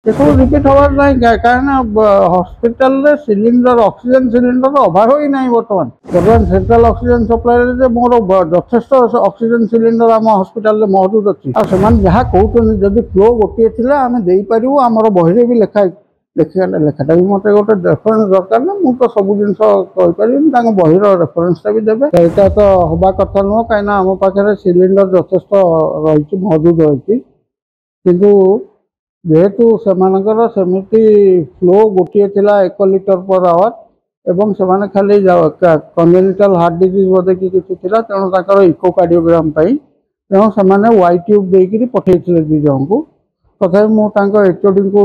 ଏସବୁ ରିପିଟ୍ ହବାର ନାହିଁ କାହିଁକିନା ହସ୍ପିଟାଲରେ ସିଲିଣ୍ଡର ଅକ୍ସିଜେନ୍ ସିଲିଣ୍ଡର ଅଭାବ ହିଁ ନାହିଁ। ବର୍ତ୍ତମାନ ସେଣ୍ଟ୍ରାଲ ଅକ୍ସିଜେନ୍ ସପ୍ଲାଇରେ ଯେ ମୋର ଯଥେଷ୍ଟ ଅକ୍ସିଜେନ୍ ସିଲିଣ୍ଡର ଆମ ହସ୍ପିଟାଲରେ ମହଜୁଦ ଅଛି। ଆଉ ସେମାନେ ଯାହା କହୁଛନ୍ତି ଯଦି ଫ୍ଲୋ ଗୋଟିଏ ଥିଲା ଆମେ ଦେଇପାରିବୁ, ଆମର ବହିରେ ବି ଲେଖାଟା ବି ମୋତେ ଗୋଟେ ରେଫରେନ୍ସ ଦରକାର ନା। ମୁଁ ତ ସବୁ ଜିନିଷ କହିପାରିବିନି, ତାଙ୍କ ବହିର ରେଫରେନ୍ସଟା ବି ଦେବେ। ଏଇଟା ତ ହେବା କଥା ନୁହଁ, କାହିଁକିନା ଆମ ପାଖରେ ସିଲିଣ୍ଡର ଯଥେଷ୍ଟ ରହିଛି, ମହଜୁଦ ରହିଛି। କିନ୍ତୁ ଯେହେତୁ ସେମାନଙ୍କର ସେମିତି ଫ୍ଲୋ ଗୋଟିଏ ଥିଲା 1 ଲିଟର ପର୍ ଆୱାର ଏବଂ ସେମାନେ ଖାଲି କଞ୍ଜେନିଟାଲ ହାର୍ଟ ଡିଜିଜ୍ ବୋଧେ କିଛି ଥିଲା, ତେଣୁ ତାଙ୍କର ଇକୋକାର୍ଡିଓଗ୍ରାମ ପାଇଁ ତେଣୁ ସେମାନେ ୱାଇ ଟ୍ୟୁବ୍ ଦେଇକିରି ପଠାଇଥିଲେ 2 ଜଣଙ୍କୁ। ତଥାପି ମୁଁ ତାଙ୍କ ଏଚ୍ଓଡିଙ୍କୁ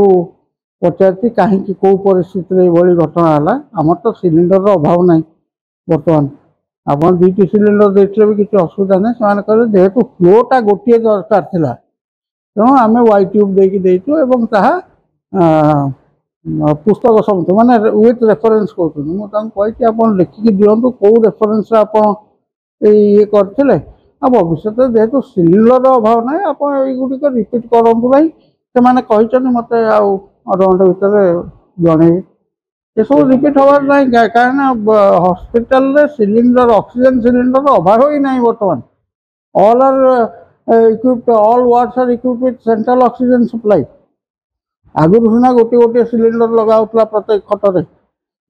ପଚାରିଛି କାହିଁକି କେଉଁ ପରିସ୍ଥିତିରେ ଏଇଭଳି ଘଟଣା ହେଲା। ଆମର ତ ସିଲିଣ୍ଡରର ଅଭାବ ନାହିଁ ବର୍ତ୍ତମାନ, ଆପଣ 2ଟି ସିଲିଣ୍ଡର ଦେଇଥିଲେ ବି କିଛି ଅସୁବିଧା ନାହିଁ। ସେମାନେ କହିଲେ ଯେହେତୁ ଫ୍ଲୋଟା ଗୋଟିଏ ଦରକାର ଥିଲା ତେଣୁ ଆମେ ୱାଇ ଟ୍ୟୁବ୍ ଦେଇକି ଦେଇଛୁ ଏବଂ ତାହା ପୁସ୍ତକ ସମେତ ମାନେ ୱିଥ୍ ରେଫରେନ୍ସ କହୁଛନ୍ତି। ମୁଁ ତାଙ୍କୁ କହିଛି ଆପଣ ଲେଖିକି ଦିଅନ୍ତୁ କେଉଁ ରେଫରେନ୍ସରେ ଆପଣ ଇଏ କରିଥିଲେ। ଆଉ ଭବିଷ୍ୟତରେ ଯେହେତୁ ସିଲିଣ୍ଡରର ଅଭାବ ନାହିଁ ଆପଣ ଏଇଗୁଡ଼ିକ ରିପିଟ୍ କରନ୍ତୁ ନାହିଁ। ସେମାନେ କହିଛନ୍ତି ମୋତେ ଆଉ ଅଧଘଣ୍ଟେ ଭିତରେ ଜଣେଇବି। ଏସବୁ ରିପିଟ୍ ହବାର ନାହିଁ କାହିଁକିନା ହସ୍ପିଟାଲରେ ସିଲିଣ୍ଡର ଅକ୍ସିଜେନ୍ ସିଲିଣ୍ଡର ଅଭାବ ହିଁ ନାହିଁ ବର୍ତ୍ତମାନ। all are equipped, all wards are equipped with central oxygen supply. ଆଗରୁ ସିନା ଗୋଟିଏ ସିଲିଣ୍ଡର ଲଗା ହେଉଥିଲା ପ୍ରତ୍ୟେକ ଖଟରେ।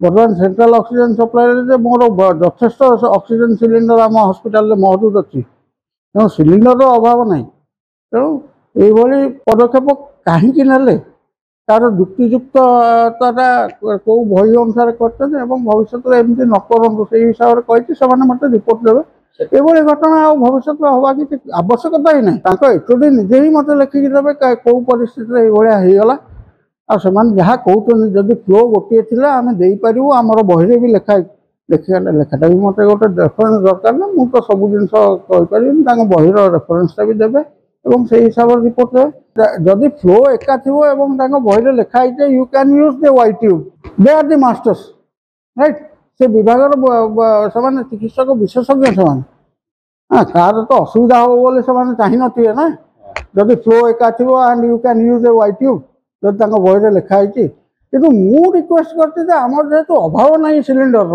ବର୍ତ୍ତମାନ ସେଣ୍ଟ୍ରାଲ ଅକ୍ସିଜେନ ସପ୍ଲାଇରେ ଯେ ମୋର ଯଥେଷ୍ଟ ଅକ୍ସିଜେନ୍ ସିଲିଣ୍ଡର ଆମ ହସ୍ପିଟାଲରେ ମହଜୁଦ ଅଛି, ତେଣୁ ସିଲିଣ୍ଡରର ଅଭାବ ନାହିଁ। ତେଣୁ ଏଇଭଳି ପଦକ୍ଷେପ କାହିଁକି ନେଲେ ତାର ଯୁକ୍ତିଯୁକ୍ତତା କେଉଁ ବହି ଅନୁସାରେ କରିଛନ୍ତି ଏବଂ ଭବିଷ୍ୟତରେ ଏମିତି ନ କରନ୍ତୁ ସେଇ ହିସାବରେ କହିଛି। ସେମାନେ ମୋତେ ରିପୋର୍ଟ ଦେବେ। ଏଭଳି ଘଟଣା ଆଉ ଭବିଷ୍ୟତରେ ହେବା କିଛି ଆବଶ୍ୟକତା ହିଁ ନାହିଁ। ତାଙ୍କ ଏଚ୍ଓଡି ନିଜେ ହିଁ ମୋତେ ଲେଖିକି ଦେବେ କେଉଁ ପରିସ୍ଥିତିରେ ଏଇଭଳିଆ ହେଇଗଲା। ଆଉ ସେମାନେ ଯାହା କହୁଛନ୍ତି ଯଦି ଫ୍ଲୋ ଗୋଟିଏ ଥିଲା ଆମେ ଦେଇପାରିବୁ, ଆମର ବହିରେ ବି ଲେଖାଟା ବି ମୋତେ ଗୋଟେ ରେଫରେନ୍ସ ଦରକାର ନା। ମୁଁ ତ ସବୁ ଜିନିଷ କହିପାରିବିନି, ତାଙ୍କ ବହିର ରେଫରେନ୍ସଟା ବି ଦେବେ ଏବଂ ସେଇ ହିସାବରେ ରିପୋର୍ଟ ଦେବେ। ଯଦି ଫ୍ଲୋ ଏକା ଥିବ ଏବଂ ତାଙ୍କ ବହିରେ ଲେଖା ହେଇଛି you can use the YouTube, they are the masters, right. ସେ ବିଭାଗର ସେମାନେ ଚିକିତ୍ସକ ବିଶେଷଜ୍ଞ ସେମାନେ। କାହାର ତ ଅସୁବିଧା ହେବ ବୋଲି ସେମାନେ ଚାହିଁନଥିବେ ନା। ଯଦି ଫ୍ଲୋ ଏକା ଥିବ and you can use a YouTube ଯଦି ତାଙ୍କ ବହିରେ ଲେଖା ହେଇଛି। କିନ୍ତୁ ମୁଁ ରିକ୍ୱେଷ୍ଟ କରିଛି ଯେ ଆମର ଯେହେତୁ ଅଭାବ ନାହିଁ ସିଲିଣ୍ଡରର,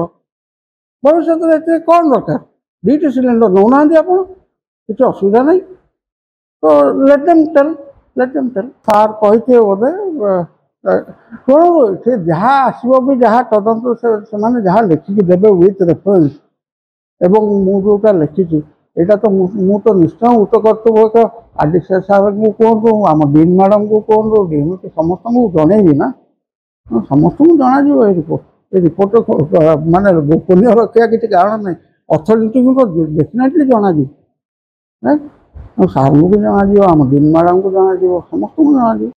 ଭବିଷ୍ୟତରେ ଏଥିରେ କ'ଣ ଦରକାର, 2ଟି ସିଲିଣ୍ଡର ନେଉନାହାନ୍ତି ଆପଣ, କିଛି ଅସୁବିଧା ନାହିଁ। ତ ଲେଟ୍ ଦେମ୍ ଟେଲ୍ ସାର୍ କହିଥିବେ ବୋଧେ। ଶୁଣନ୍ତୁ ସେ ଯାହା ଆସିବ ବି ଯାହା ତଦନ୍ତ ସେମାନେ ଯାହା ଲେଖିକି ଦେବେ ୱିଥ୍ ରେଫରେନ୍ସ ଏବଂ ମୁଁ ଯେଉଁଟା ଲେଖିଛି ଏଇଟା ତ ମୁଁ ତ ନିଶ୍ଚୟ କର୍ତ୍ତୃପକ୍ଷ ADCS ସାର୍ଙ୍କୁ କୁହନ୍ତୁ, ଆମ ଡିନ୍ ମ୍ୟାଡ଼ାମଙ୍କୁ କୁହନ୍ତୁ, ଡିଏମ୍ଟି ସମସ୍ତଙ୍କୁ ଜଣେଇବି ନା। ସମସ୍ତଙ୍କୁ ଜଣାଯିବ ଏ ରିପୋର୍ଟ ମାନେ ଗୋପନୀୟ ରଖିବା କିଛି କାରଣ ନାହିଁ। ଅଥରିଟିଙ୍କୁ ତ ଡେଫିନେଟଲି ଜଣାଯିବ, ସାର୍ଙ୍କୁ ବି ଜଣାଯିବ, ଆମ ଡିନ୍ ମ୍ୟାଡ଼ାମଙ୍କୁ ଜଣାଯିବ, ସମସ୍ତଙ୍କୁ ଜଣାଯିବ।